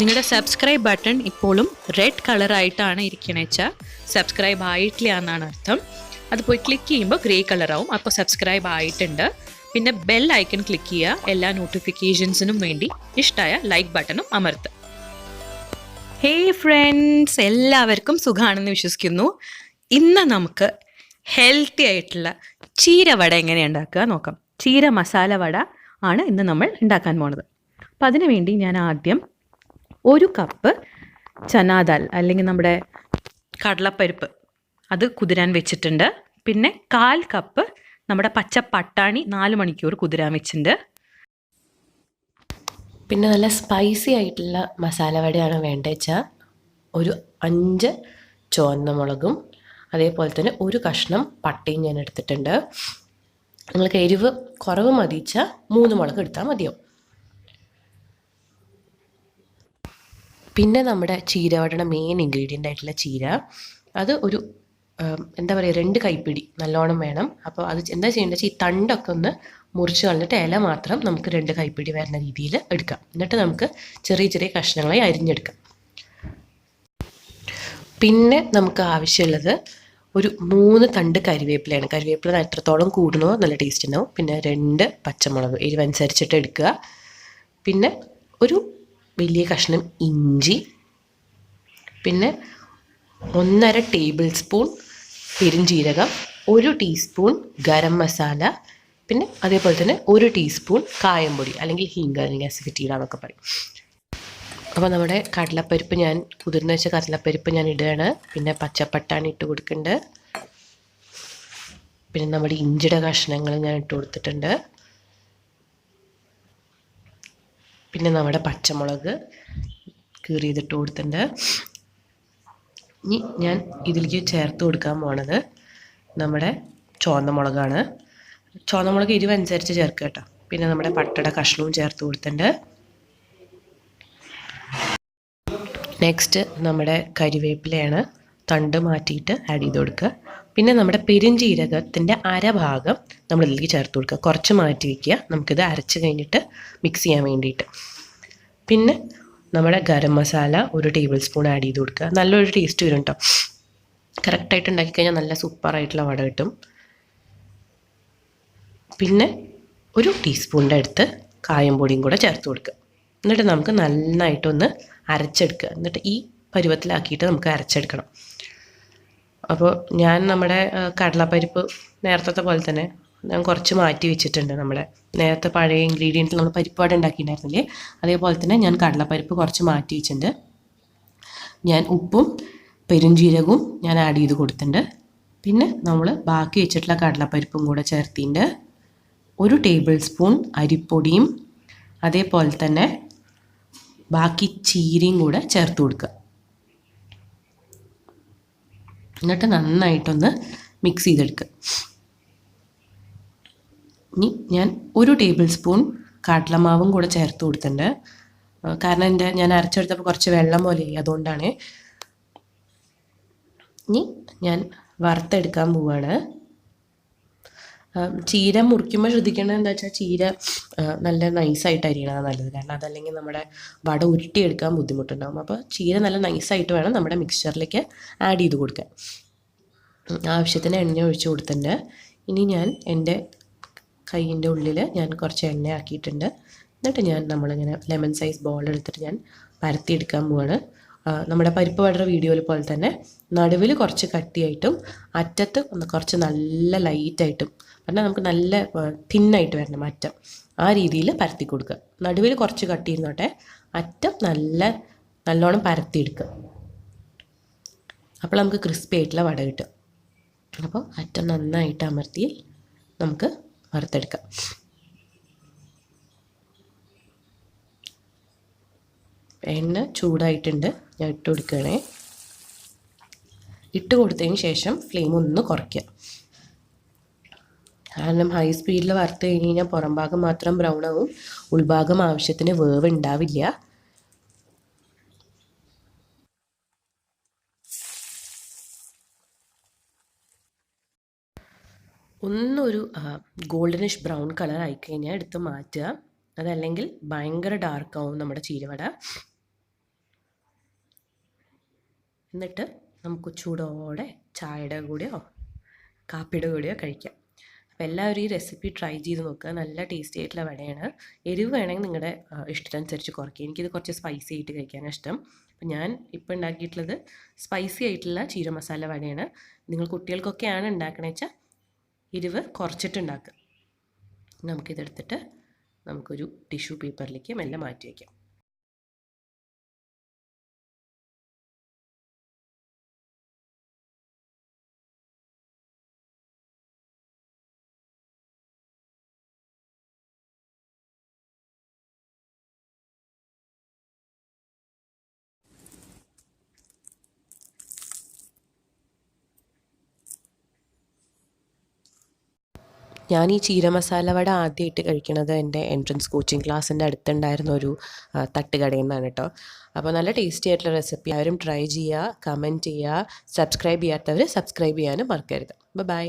നിങ്ങളുടെ subscribe button ഇപ്പോഴും red കളറായിട്ടാണ് ഇരിക്കണേ വെച്ചാൽ സബ്സ്ക്രൈബ് ആയിട്ടില്ല എന്നാണ് അർത്ഥം. അത് പോയി ക്ലിക്ക് ചെയ്യുമ്പോൾ ഗ്രേ കളറാവും. അപ്പോൾ സബ്സ്ക്രൈബ് ആയിട്ടുണ്ട്. പിന്നെ ബെൽ ഐക്കൺ ക്ലിക്ക് ചെയ്യുക. എല്ലാ നോട്ടിഫിക്കേഷൻസിനും വേണ്ടി ഇഷ്ടമായ ലൈക്ക് ബട്ടണും അമർത്തുക. ഹേയ് ഫ്രണ്ട്സ്, എല്ലാവർക്കും സുഖമാണെന്ന് വിശ്വസിക്കുന്നു. ഇന്ന് നമുക്ക് ഹെൽത്തി ആയിട്ടുള്ള ചീര വട എങ്ങനെ ഉണ്ടാക്കുക നോക്കാം. ചീര മസാല വട ആണ് ഇന്ന് നമ്മൾ ഉണ്ടാക്കാൻ പോണത്. അപ്പം അതിനു വേണ്ടി ഞാൻ ആദ്യം 1 കപ്പ് ചനാദാൽ അല്ലെങ്കിൽ നമ്മുടെ കടലപ്പരിപ്പ് അത് കുതിരാൻ വെച്ചിട്ടുണ്ട്. പിന്നെ 1/4 കപ്പ് നമ്മുടെ പച്ച പട്ടാണി 4 മണിക്കൂർ കുതിരാൻ വെച്ചിട്ടുണ്ട്. പിന്നെ നല്ല സ്പൈസി ആയിട്ടുള്ള മസാല വടയാണ് വേണ്ടത് വെച്ചാൽ ഒരു 5 ചുവന്ന മുളകും അതേപോലെ തന്നെ 1 കഷ്ണം പട്ടയും ഞാൻ എടുത്തിട്ടുണ്ട്. നിങ്ങൾക്ക് എരിവ് കുറവ് മതി വെച്ചാൽ 3 മുളക് എടുത്താൽ മതിയാവും. പിന്നെ നമ്മുടെ ചീരവടയുടെ മെയിൻ ഇൻഗ്രീഡിയൻ്റ് ആയിട്ടുള്ള ചീര, അത് ഒരു എന്താ പറയുക 2 കൈപ്പിടി നല്ലോണം വേണം. അപ്പോൾ അത് എന്താ ചെയ്യേണ്ടത് വെച്ചാൽ ഈ തണ്ടൊക്കെ ഒന്ന് മുറിച്ച് കളഞ്ഞിട്ട് ഇല മാത്രം നമുക്ക് 2 കൈപ്പിടി വരുന്ന രീതിയിൽ എടുക്കാം. എന്നിട്ട് നമുക്ക് ചെറിയ ചെറിയ കഷ്ണങ്ങളായി അരിഞ്ഞെടുക്കാം. പിന്നെ നമുക്ക് ആവശ്യമുള്ളത് ഒരു 3 തണ്ട് കരിവേപ്പിലയാണ്. കരിവേപ്പില എത്രത്തോളം കൂടുന്നോ നല്ല ടേസ്റ്റ് ഉണ്ടാവും. പിന്നെ 2 പച്ചമുളക് എരിവനുസരിച്ചിട്ട് എടുക്കുക. പിന്നെ ഒരു വലിയ കഷ്ണം ഇഞ്ചി, പിന്നെ 1.5 ടേബിൾ സ്പൂൺ പെരുംജീരകം, 1 ടീസ്പൂൺ ഗരം മസാല, പിന്നെ അതേപോലെ തന്നെ 1 ടീസ്പൂൺ കായംപൊടി അല്ലെങ്കിൽ ഹിങ് അല്ലെങ്കിൽ അസിഡിറ്റിയുടെ എന്നൊക്കെ പറയും. അപ്പോൾ നമ്മുടെ കടലപ്പരിപ്പ് ഞാൻ കുതിർന്ന് വെച്ച കടലപ്പരിപ്പ് ഞാൻ ഇടുകയാണ്. പിന്നെ പച്ചപ്പട്ടാണി ഇട്ട് കൊടുക്കുന്നുണ്ട്. പിന്നെ നമ്മുടെ ഇഞ്ചിയുടെ കഷ്ണങ്ങൾ ഞാൻ ഇട്ട് കൊടുത്തിട്ടുണ്ട്. പിന്നെ നമ്മുടെ പച്ചമുളക് കീറിയതിട്ട് കൊടുത്തിട്ടുണ്ട്. ഇനി ഞാൻ ഇതിലേക്ക് ചേർത്ത് കൊടുക്കാൻ പോണത് നമ്മുടെ ചുവന്ന മുളകാണ്. ചുവന്ന മുളക് എരിവനുസരിച്ച് ചേർക്കുക കേട്ടോ. പിന്നെ നമ്മുടെ പട്ടയുടെ കഷ്ണവും ചേർത്ത് കൊടുത്തിട്ടുണ്ട്. നെക്സ്റ്റ് നമ്മുടെ കരിവേപ്പിലയാണ്, തണ്ട് മാറ്റിയിട്ട് ആഡ് ചെയ്ത് കൊടുക്കുക. പിന്നെ നമ്മുടെ പെരുംജീരകത്തിൻ്റെ അരഭാഗം നമ്മൾ ഇതിലേക്ക് ചേർത്ത് കൊടുക്കുക. കുറച്ച് മാറ്റി വയ്ക്കുക, നമുക്കിത് അരച്ച് കഴിഞ്ഞിട്ട് മിക്സ് ചെയ്യാൻ വേണ്ടിയിട്ട്. പിന്നെ നമ്മുടെ garam masala 1 table spoon add ചെയ്ത് കൊടുക്കുക. നല്ലൊരു ടേസ്റ്റ് വരും കേട്ടോ. കറക്റ്റായിട്ട് ഉണ്ടാക്കിക്കഴിഞ്ഞാൽ നല്ല സൂപ്പറായിട്ടുള്ള വട കിട്ടും. പിന്നെ 1 ടീസ്പൂണിൻ്റെ അടുത്ത് കായംപൊടിയും കൂടെ ചേർത്ത് കൊടുക്കുക. എന്നിട്ട് നമുക്ക് നന്നായിട്ടൊന്ന് അരച്ചെടുക്കുക. എന്നിട്ട് ഈ പരുവത്തിലാക്കിയിട്ട് നമുക്ക് അരച്ചെടുക്കണം. അപ്പോൾ ഞാൻ നമ്മുടെ കടലപ്പരിപ്പ് നേരത്തെ പോലെ തന്നെ ഞാൻ കുറച്ച് മാറ്റി വെച്ചിട്ടുണ്ട്. നമ്മുടെ നേരത്തെ പഴയ ഇൻഗ്രീഡിയൻറ്റ് നമ്മൾ പരിപ്പ് വട ഉണ്ടാക്കിയിട്ടുണ്ടായിരുന്നില്ലേ, അതേപോലെ തന്നെ ഞാൻ കടലപ്പരിപ്പ് കുറച്ച് മാറ്റി വെച്ചിട്ടുണ്ട്. ഞാൻ ഉപ്പും പെരുംജീരകവും ഞാൻ ആഡ് ചെയ്ത് കൊടുത്തിട്ടുണ്ട്. പിന്നെ നമ്മൾ ബാക്കി വെച്ചിട്ടുള്ള കടലപ്പരിപ്പും കൂടെ ചേർത്തിട്ടുണ്ട്. 1 ടേബിൾ സ്പൂൺ അരിപ്പൊടിയും അതേപോലെ തന്നെ ബാക്കി ചീരയും കൂടെ ചേർത്ത് കൊടുക്കുക. എന്നിട്ട് നന്നായിട്ടൊന്ന് മിക്സ് ചെയ്തെടുക്കുക. ഇനി ഞാൻ 1 ടേബിൾ സ്പൂൺ കടലമാവും കൂടെ ചേർത്ത് കൊടുത്തിട്ടുണ്ട്. കാരണം ഞാൻ അരച്ചെടുത്തപ്പോൾ കുറച്ച് വെള്ളം പോലെ അതുകൊണ്ടാണ്. ഇനി ഞാൻ വറുത്തെടുക്കാൻ പോവുകയാണ്. ചീര മുറിക്കുമ്പോൾ ശ്രദ്ധിക്കേണ്ടത് എന്താ വെച്ചാൽ ചീര നല്ല നൈസായിട്ട് അരിയണതാണ് നല്ലത്. കാരണം അതല്ലെങ്കിൽ നമ്മുടെ വട ഉരുട്ടിയെടുക്കാൻ ബുദ്ധിമുട്ടുണ്ടാകും. അപ്പോൾ ചീര നല്ല നൈസായിട്ട് വേണം നമ്മുടെ മിക്സ്ചറിലേക്ക് ആഡ് ചെയ്ത് കൊടുക്കാൻ. ആവശ്യത്തിന് എണ്ണ ഒഴിച്ച് കൊടുത്തിട്ടുണ്ട്. ഇനി ഞാൻ എൻ്റെ കൈയിൻ്റെ ഉള്ളിൽ ഞാൻ കുറച്ച് എണ്ണ ആക്കിയിട്ടുണ്ട്. എന്നിട്ട് നമ്മളിങ്ങനെ ലെമൺ സൈസ് ബോൾ എടുത്തിട്ട് ഞാൻ പരത്തിയെടുക്കാൻ പോവാണ്. നമ്മുടെ പരിപ്പ് വടയുടെ വീഡിയോയിൽ പോലെ തന്നെ നടുവിൽ കുറച്ച് കട്ടിയായിട്ടും അറ്റത്ത് കുറച്ച് നല്ല ലൈറ്റായിട്ടും, പറഞ്ഞാൽ നമുക്ക് നല്ല തിന്നായിട്ട് വരണം അറ്റം. ആ രീതിയിൽ പരത്തി കൊടുക്കുക. നടുവിൽ കുറച്ച് കട്ടിയിരുന്നോട്ടെ, അറ്റം നല്ലോണം പരത്തിയെടുക്കുക. അപ്പോൾ നമുക്ക് ക്രിസ്പി ആയിട്ടുള്ള വട കിട്ടും. അപ്പോൾ അറ്റം നന്നായിട്ട് അമർത്തി നമുക്ക് വറുത്തെടുക്കാം. എണ്ണ ചൂടായിട്ടുണ്ട്, ഞാൻ ഇട്ട് കൊടുക്കുകയാണേ. ഇട്ട് കൊടുത്തതിന് ശേഷം ഫ്ലെയിം ഒന്ന് കുറയ്ക്കുക. കാരണം ഹൈ സ്പീഡിൽ വറുത്ത് കഴിഞ്ഞ് കഴിഞ്ഞാൽ പുറം ഭാഗം മാത്രം ബ്രൗൺ ആവും, ഉൾഭാഗം ആവശ്യത്തിന് വേവ് ഉണ്ടാവില്ല. ഒന്നൊരു ഗോൾഡനിഷ് ബ്രൗൺ കളർ ആയിക്കഴിഞ്ഞാൽ എടുത്ത് മാറ്റുക. അതല്ലെങ്കിൽ ഭയങ്കര ഡാർക്കാവും നമ്മുടെ ചീരവട. എന്നിട്ട് നമുക്ക് ചൂടോടെ ചായയുടെ കൂടെയോ കാപ്പിയുടെ കൂടെയോ കഴിക്കാം. അപ്പോൾ എല്ലാവരും ഈ റെസിപ്പി ട്രൈ ചെയ്ത് നോക്കുക. നല്ല ടേസ്റ്റി ആയിട്ടുള്ള വടയാണ്. എരിവ് വേണമെങ്കിൽ നിങ്ങളുടെ ഇഷ്ടത്തിനനുസരിച്ച് കുറയ്ക്കുക. എനിക്കിത് കുറച്ച് സ്പൈസി ആയിട്ട് കഴിക്കാനാണ് ഇഷ്ടം. അപ്പം ഞാൻ ഇപ്പോൾ ഉണ്ടാക്കിയിട്ടുള്ളത് സ്പൈസി ആയിട്ടുള്ള ചീര മസാല വടയാണ്. നിങ്ങൾ കുട്ടികൾക്കൊക്കെയാണ് ഉണ്ടാക്കണേ വെച്ചാൽ എരിവ് കുറച്ചിട്ടുണ്ടാക്കുക. നമുക്കിതെടുത്തിട്ട് നമുക്കൊരു ടിഷ്യൂ പേപ്പറിലേക്ക് മെല്ലെ മാറ്റി വയ്ക്കാം. ഞാൻ ഈ ചീര മസാല വട ആദ്യമായിട്ട് കഴിക്കണത് എൻ്റെ എൻട്രൻസ് കോച്ചിങ് ക്ലാസ്സിൻ്റെ അടുത്തുണ്ടായിരുന്ന ഒരു തട്ടുകടയിൽ നിന്നാണ് കേട്ടോ. അപ്പോൾ നല്ല ടേസ്റ്റി ആയിട്ടുള്ള റെസിപ്പി ആരും ട്രൈ ചെയ്യുക, കമൻറ്റ് ചെയ്യുക. സബ്സ്ക്രൈബ് ചെയ്യാത്തവർ സബ്സ്ക്രൈബ് ചെയ്യാനും മറക്കരുത്. ബൈ.